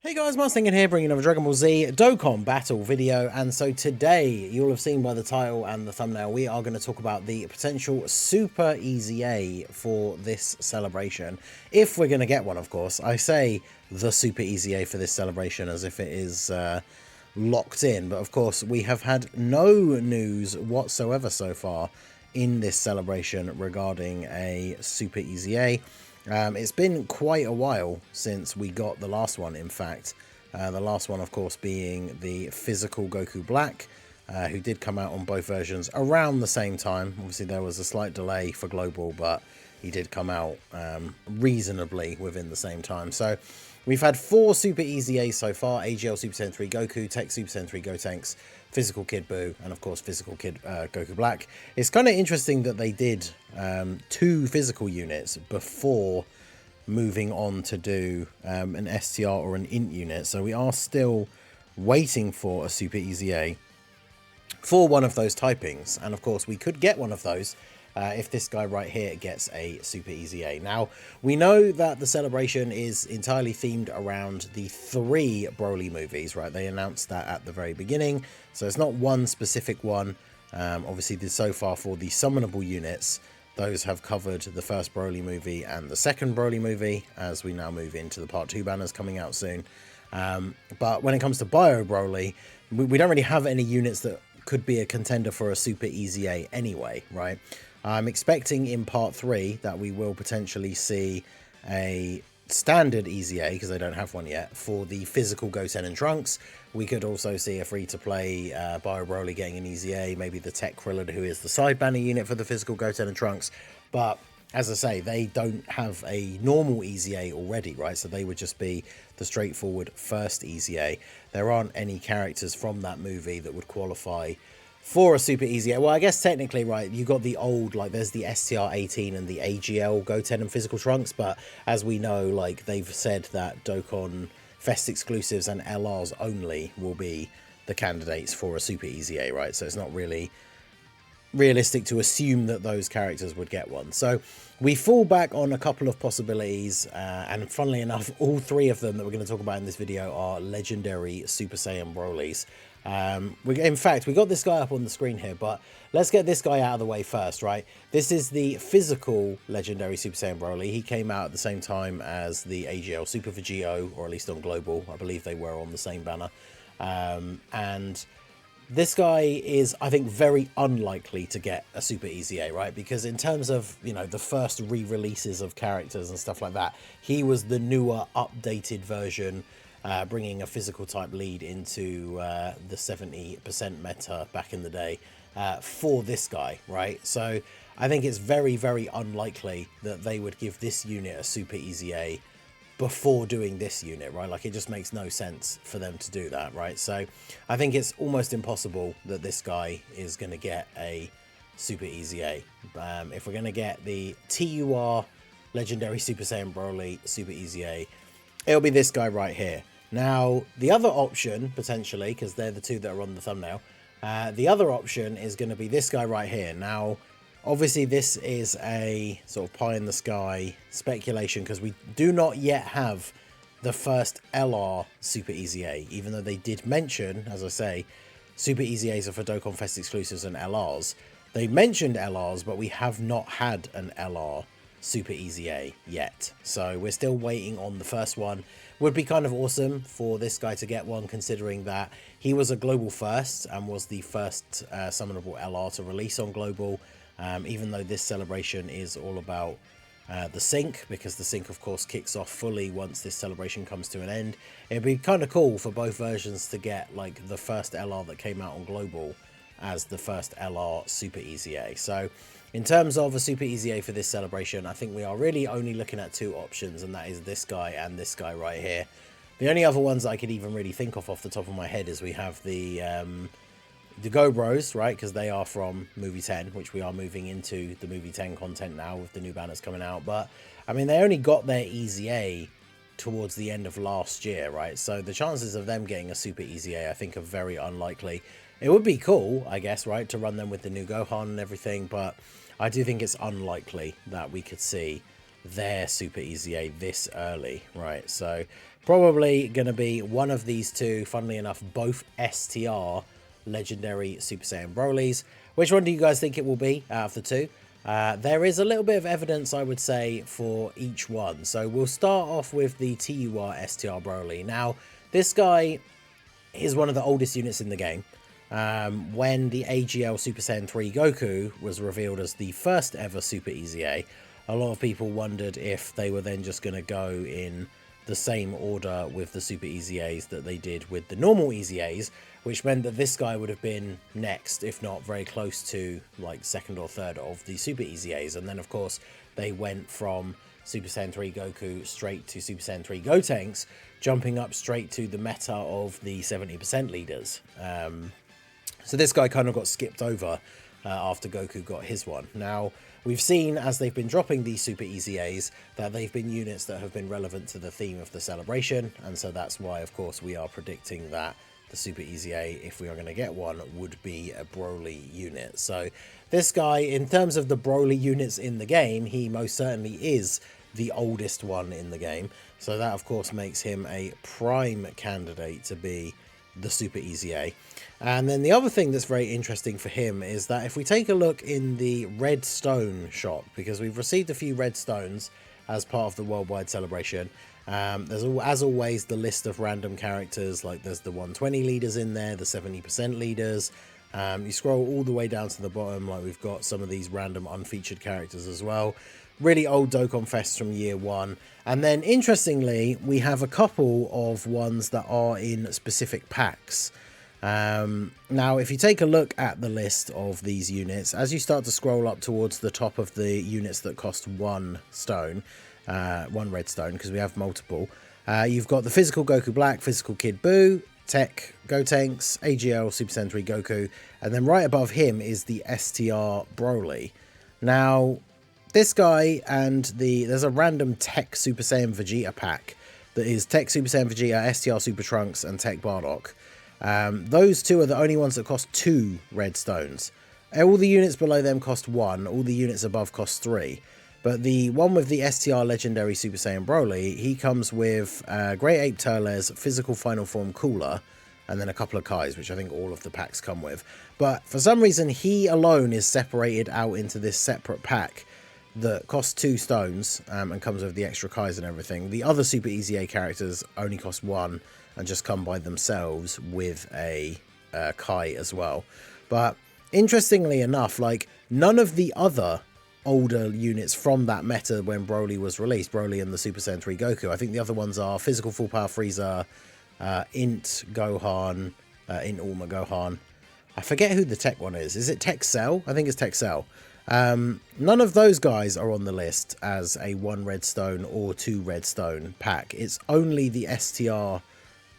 Hey guys, Mustang here, bringing another Dragon Ball Z Dokkan Battle video, and so today, you'll have seen by the title and the thumbnail, we are going to talk about the potential Super EZA for this celebration, if we're going to get one, of course. I say the Super EZA for this celebration as if it is locked in, but of course, we have had no news whatsoever so far in this celebration regarding a Super EZA. It's been quite a while since we got the last one, in fact. The last one, of course, being the physical Goku Black, who did come out on both versions around the same time. Obviously, there was a slight delay for Global, but he did come out reasonably within the same time. So we've had 4 Super EZAs so far: AGL Super Saiyan 3 Goku, Tech Super Saiyan 3 Gotenks, Physical Kid Buu, and of course Physical Kid Goku Black. It's kind of interesting that they did 2 physical units before moving on to do an STR or an INT unit. So we are still waiting for a Super EZA for one of those typings, and of course we could get one of those if this guy right here gets a Super EZA. Now, we know that the celebration is entirely themed around the 3 Broly movies, right? They announced that at the very beginning, so it's not one specific one. Obviously, so far for the summonable units, those have covered the first Broly movie and the second Broly movie, as we now move into the Part 2 banners coming out soon. But when it comes to Bio Broly, we don't really have any units that could be a contender for a Super EZA anyway, right? I'm expecting in Part 3 that we will potentially see a standard EZA, because they don't have one yet, for the physical Goten and Trunks. We could also see a free-to-play Bio Broly getting an EZA, maybe the Tech Krillin, who is the side banner unit for the physical Goten and Trunks. But as I say, they don't have a normal EZA already, right? So they would just be the straightforward first EZA. There aren't any characters from that movie that would qualify for a Super EZA. Well, I guess technically, right, you got the old, like, there's the STR-18 and the AGL Goten and Physical Trunks, but as we know, like, they've said that Dokkan Fest exclusives and LRs only will be the candidates for a Super EZA, right? So it's not really realistic to assume that those characters would get one. So we fall back on a couple of possibilities, and funnily enough, all 3 of them that we're going to talk about in this video are legendary Super Saiyan Brolys. In fact, we got this guy up on the screen here, but let's get this guy out of the way first, right? This is the physical legendary Super Saiyan Broly. He came out at the same time as the AGL Super Vegito, or at least on Global. I believe they were on the same banner. And this guy is, I think, very unlikely to get a Super EZA, right? Because in terms of, you know, the first re-releases of characters and stuff like that, he was the newer, updated version, bringing a physical type lead into the 70% meta back in the day for this guy, right? So I think it's very, very unlikely that they would give this unit a Super EZA before doing this unit, right? Like, it just makes no sense for them to do that, right? So I think it's almost impossible that this guy is going to get a Super EZA. If we're going to get the TUR Legendary Super Saiyan Broly Super EZA, it'll be this guy right here. Now, the other option, potentially, because they're the 2 that are on the thumbnail, the other option is going to be this guy right here. Now, obviously, this is a sort of pie-in-the-sky speculation, because we do not yet have the first LR Super EZA, even though they did mention, as I say, Super EZAs are for Dokkan Fest exclusives and LRs. They mentioned LRs, but we have not had an LR Super EZA yet. So we're still waiting on the first one. Would be kind of awesome for this guy to get one, considering that he was a global first and was the first summonable LR to release on Global. Even though this celebration is all about the sync, because the sync, of course, kicks off fully once this celebration comes to an end. It'd be kind of cool for both versions to get, like, the first LR that came out on Global as the first LR Super EZA. So in terms of a Super EZA for this celebration, I think we are really only looking at 2 options, and that is this guy and this guy right here. The only other ones I could even really think of off the top of my head is we have the Go Bros, right? Because they are from Movie 10, which we are moving into the Movie 10 content now with the new banners coming out. But, I mean, they only got their EZA towards the end of last year, right? So the chances of them getting a Super EZA, I think, are very unlikely. It would be cool, I guess, right, to run them with the new Gohan and everything, but I do think it's unlikely that we could see their Super EZA this early, right? So Probably going to be one of these two, funnily enough, both STR legendary Super Saiyan Brolys. Which one do you guys think it will be out of the two? There is a little bit of evidence, I would say, for each one. So we'll start off with the TUR STR Broly. Now, this guy is one of the oldest units in the game. When the AGL Super Saiyan 3 Goku was revealed as the first ever Super EZA, a lot of people wondered if they were then just going to go in the same order with the Super EZAs that they did with the normal EZAs, which meant that this guy would have been next, if not very close to like second or third of the Super EZAs. And then of course they went from Super Saiyan 3 Goku straight to Super Saiyan 3 Gotenks, jumping up straight to the meta of the 70% leaders. So this guy kind of got skipped over after Goku got his one. Now, we've seen as they've been dropping these Super EZAs that they've been units that have been relevant to the theme of the celebration, and so that's why, of course, we are predicting that the Super EZA, if we are going to get one, would be a Broly unit. So this guy, in terms of the Broly units in the game, he most certainly is the oldest one in the game. So that, of course, makes him a prime candidate to be the Super EZA. And then the other thing that's very interesting for him is that if we take a look in the red stone shop, because we've received a few red stones as part of the worldwide celebration, there's, as always, the list of random characters. Like there's the 120 leaders in there, the 70% leaders. You scroll all the way down to the bottom, like we've got some of these random unfeatured characters as well. Really old Dokkan Fests from year one. And then interestingly, we have a couple of ones that are in specific packs. Now, if you take a look at the list of these units, as you start to scroll up towards the top of the units that cost one stone, one red stone, because we have multiple, you've got the physical Goku Black, physical Kid Buu, Tech Gotenks, AGL Super Saiyan 3 Goku, and then right above him is the STR Broly. Now, this guy and there's a random Tech Super Saiyan Vegeta pack that is Tech Super Saiyan Vegeta, STR Super Trunks, and Tech Bardock. Those two are the only ones that cost 2 red stones. All the units below them cost 1, all the units above cost 3. But the one with the STR Legendary Super Saiyan Broly, he comes with Great Ape Turles, Physical Final Form Cooler, and then a couple of Kais, which I think all of the packs come with. But for some reason, he alone is separated out into this separate pack that costs 2 stones and comes with the extra Kais and everything. The other Super EZA characters only cost 1 and just come by themselves with a Kai as well. But interestingly enough, like none of the other older units from that meta when Broly was released, Broly and the Super Saiyan 3 Goku, I think the other ones are Physical Full Power Frieza, Int Gohan, Int Ulma Gohan. I forget who the Tech one is. Is it Tech Cell? I think it's Tech Cell. None of those guys are on the list as a 1 redstone or 2 redstone pack. It's only the STR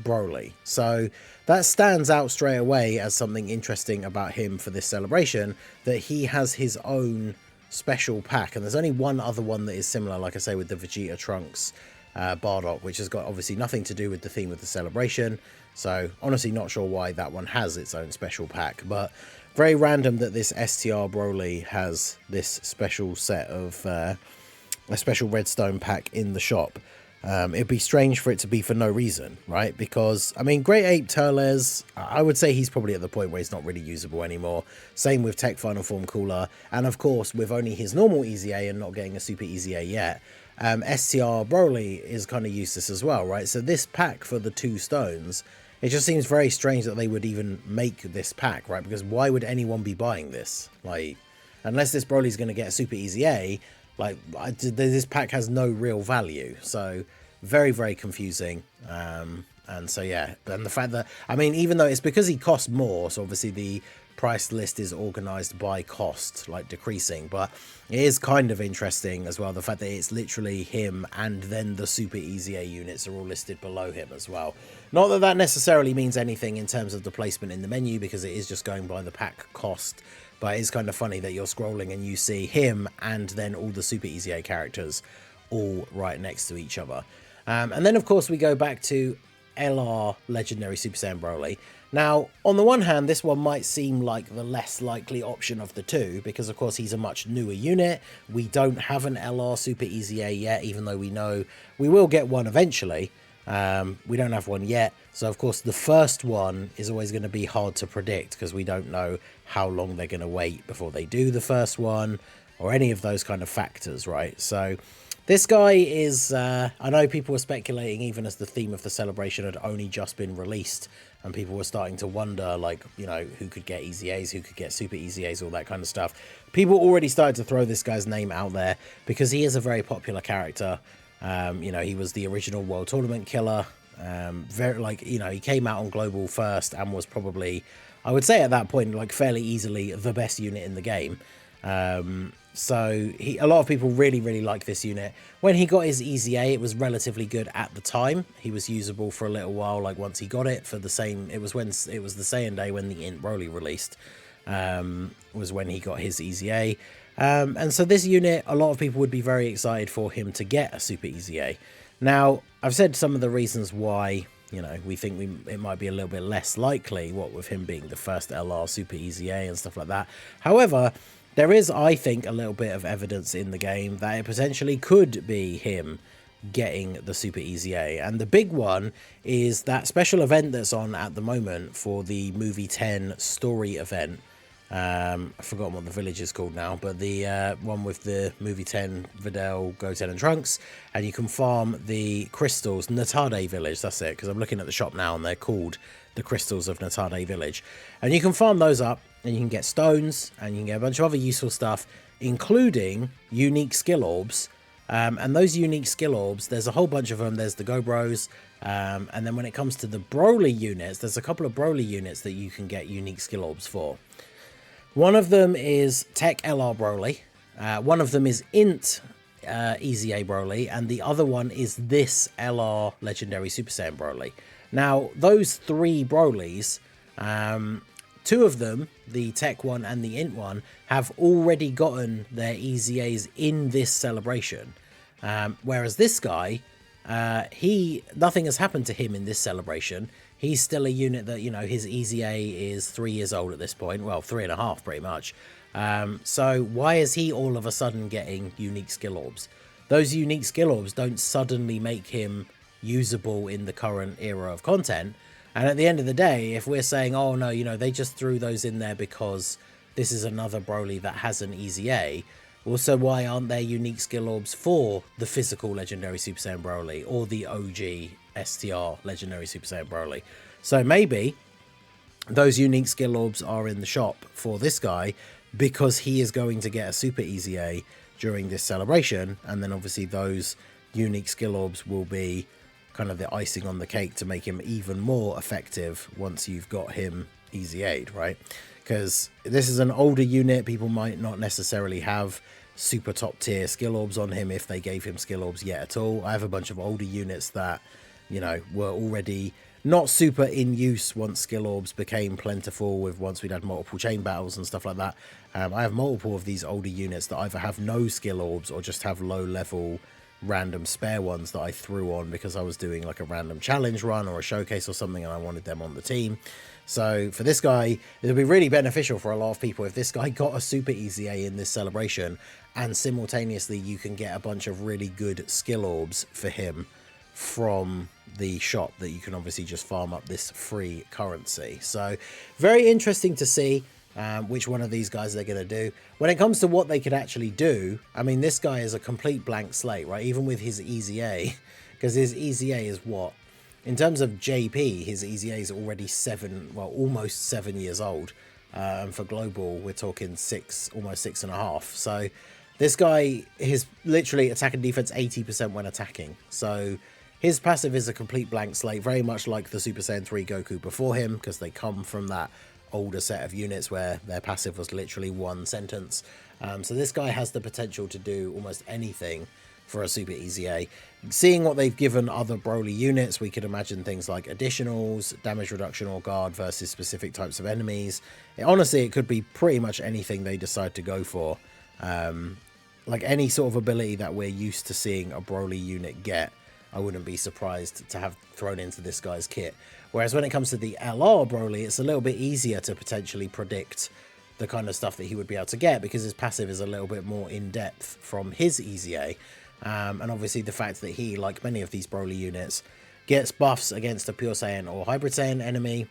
Broly. So that stands out straight away as something interesting about him for this celebration, that he has his own special pack. And there's only one other one that is similar, like I say, with the Vegeta Trunks Bardock, which has got obviously nothing to do with the theme of the celebration. So honestly not sure why that one has its own special pack, but very random that this STR Broly has this special set of a special redstone pack in the shop. It'd be strange for it to be for no reason, right? Because, I mean, Great Ape Turles, I would say he's probably at the point where he's not really usable anymore. Same with Tech Final Form Cooler. And of course, with only his normal EZA and not getting a Super EZA yet, STR Broly is kind of useless as well, right? So this pack for the 2 stones, it just seems very strange that they would even make this pack, right? Because why would anyone be buying this? Like, unless this Broly's going to get a Super EZA, like, this pack has no real value. So very, very confusing. And so, yeah, and the fact that, I mean, even though it's because he costs more, so obviously the price list is organized by cost, like decreasing, but it is kind of interesting as well, the fact that it's literally him and then the Super EZA units are all listed below him as well. Not that that necessarily means anything in terms of the placement in the menu, because it is just going by the pack cost. But it's kind of funny that you're scrolling and you see him and then all the Super EZA characters all right next to each other. And then, of course, we go back to LR Legendary Super Saiyan Broly. Now, on the one hand, this one might seem like the less likely option of the two, because, of course, he's a much newer unit. We don't have an LR Super EZA yet, even though we know we will get one eventually. We don't have one yet. So, of course, the first one is always going to be hard to predict because we don't know how long they're going to wait before they do the first one or any of those kind of factors, right? So this guy is, I know people were speculating even as the theme of the celebration had only just been released and people were starting to wonder, like, you know, who could get Easy A's, who could get Super Easy A's, all that kind of stuff. People already started to throw this guy's name out there because he is a very popular character. You know, he was the original World Tournament killer. Very, like, you know, he came out on Global first and was probably, I would say at that point, like, fairly easily the best unit in the game. So a lot of people really like this unit. When he got his Easy A, it was relatively good at the time. He was usable for a little while, like once he got it for the same, it was the same day when the Int Broly released, was when he got his Easy A. And so this unit, a lot of people would be very excited for him to get a Super Easy A. Now, I've said some of the reasons why, you know, we think it might be a little bit less likely, what with him being the first LR Super Easy A and stuff like that. However, there is, I think, a little bit of evidence in the game that it potentially could be him getting the Super Easy A. And the big one is that special event that's on at the moment for the Movie 10 story event. I've forgotten what the village is called now, but the one with the Movie 10, Videl, Goten and Trunks, and you can farm the crystals, Natade Village, that's it, because I'm looking at the shop now and they're called the Crystals of Natade Village. And you can farm those up and you can get stones and you can get a bunch of other useful stuff, including unique skill orbs. And those unique skill orbs, there's a whole bunch of them. There's the Go Bros. And then when it comes to the Broly units, there's a couple of Broly units that you can get unique skill orbs for. One of them is Tech LR Broly. One of them is Int Easy A Broly. And the other one is this LR Legendary Super Saiyan Broly. Now, those three Brolys, two of them, the Tech one and the Int one, have already gotten their Easy A's in this celebration. Whereas this guy, nothing has happened to him in this celebration. He's still a unit that, you know, his Easy A is 3 years old at this point. Well, 3.5 pretty much. So why is he all of a sudden getting unique skill orbs? Those unique skill orbs don't suddenly make him usable in the current era of content. And at the end of the day, if we're saying, oh no, you know, they just threw those in there because this is another Broly that has an Easy A, also why aren't there unique skill orbs for the physical Legendary Super Saiyan Broly or the OG STR Legendary Super Saiyan Broly? So maybe those unique skill orbs are in the shop for this guy because he is going to get a Super Easy A during this celebration, and then obviously those unique skill orbs will be kind of the icing on the cake to make him even more effective once you've got him Easy A'd, right? Because this is an older unit, people might not necessarily have super top tier skill orbs on him if they gave him skill orbs yet at all. I have a bunch of older units that, you know, were already not super in use once skill orbs became plentiful, once we'd had multiple chain battles and stuff like that. I have multiple of these older units that either have no skill orbs or just have low level random spare ones that I threw on because I was doing like a random challenge run or a showcase or something and I wanted them on the team. So for this guy, it'll be really beneficial for a lot of people if this guy got a Super Easy A in this celebration, and simultaneously you can get a bunch of really good skill orbs for him from the shop that you can obviously just farm up this free currency. So very interesting to see which one of these guys they're going to do. When it comes to what they could actually do, I mean, this guy is a complete blank slate, right? Even with his Easy A, because his Easy A is what? In terms of JP, his Easy A is already almost 7 years old. And for global, we're talking almost 6.5. So this guy, his literally attack and defense 80% when attacking. So his passive is a complete blank slate, very much like the Super Saiyan 3 Goku before him, because they come from that older set of units where their passive was literally one sentence. So this guy has the potential to do almost anything for a Super Easy A. Seeing what they've given other Broly units, we could imagine things like additionals, damage reduction or guard versus specific types of enemies. Honestly, it could be pretty much anything they decide to go for. Like any sort of ability that we're used to seeing a Broly unit get, I wouldn't be surprised to have thrown into this guy's kit. Whereas when it comes to the LR Broly, it's a little bit easier to potentially predict the kind of stuff that he would be able to get because his passive is a little bit more in-depth from his Easy A. And obviously the fact that he, like many of these Broly units, gets buffs against a Pure Saiyan or Hybrid Saiyan enemy,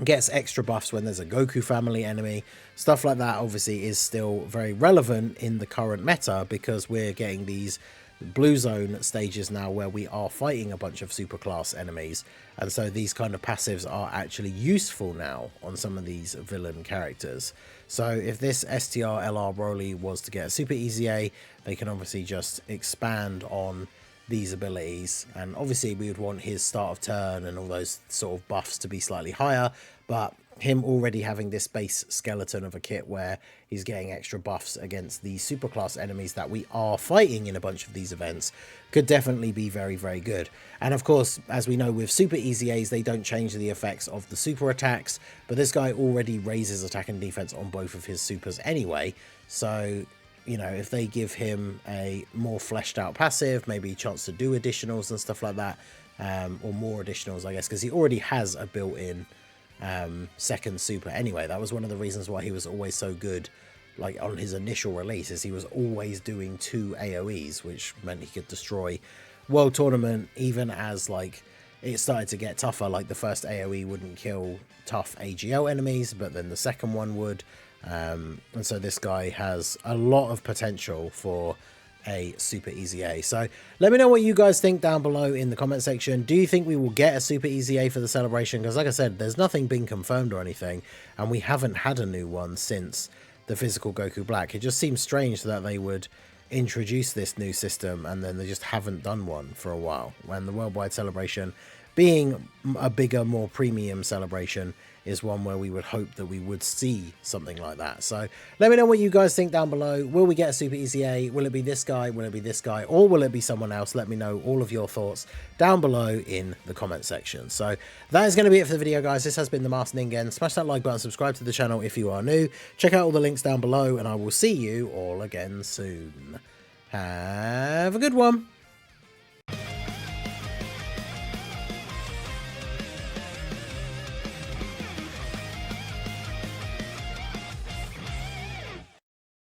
gets extra buffs when there's a Goku family enemy. Stuff like that obviously is still very relevant in the current meta, because we're getting these blue zone stages now where we are fighting a bunch of superclass enemies, and so these kind of passives are actually useful now on some of these villain characters. So if this STR LR Broly was to get a Super EZA, they can obviously just expand on these abilities, and obviously we would want his start of turn and all those sort of buffs to be slightly higher, but him already having this base skeleton of a kit where he's getting extra buffs against the superclass enemies that we are fighting in a bunch of these events could definitely be very, very good. And of course, as we know with Super EZAs, they don't change the effects of the super attacks, but this guy already raises attack and defense on both of his supers anyway, so you know, if they give him a more fleshed out passive, maybe a chance to do additionals and stuff like that, or more additionals, I guess, because he already has a built-in second super anyway. That was one of the reasons why he was always so good, like on his initial release, is he was always doing 2 AoEs, which meant he could destroy World Tournament, even as like it started to get tougher. Like the first AoE wouldn't kill tough AGL enemies, but then the second one would. And so this guy has a lot of potential for a Super EZA. So let me know what you guys think down below in the comment section. Do you think we will get a Super EZA for the celebration? Because like I said, there's nothing been confirmed or anything, and we haven't had a new one since the physical Goku Black. It just seems strange that they would introduce this new system and then they just haven't done one for a while, when the worldwide celebration, being a bigger, more premium celebration, is one where we would hope that we would see something like that. So let me know what you guys think down below. Will we get a Super EZA? Will it be this guy? Will it be this guy? Or will it be someone else? Let me know all of your thoughts down below in the comment section. So that is going to be it for the video, guys. This has been the Master Ningen. Smash that like button, subscribe to the channel if you are new. Check out all the links down below, and I will see you all again soon. Have a good one.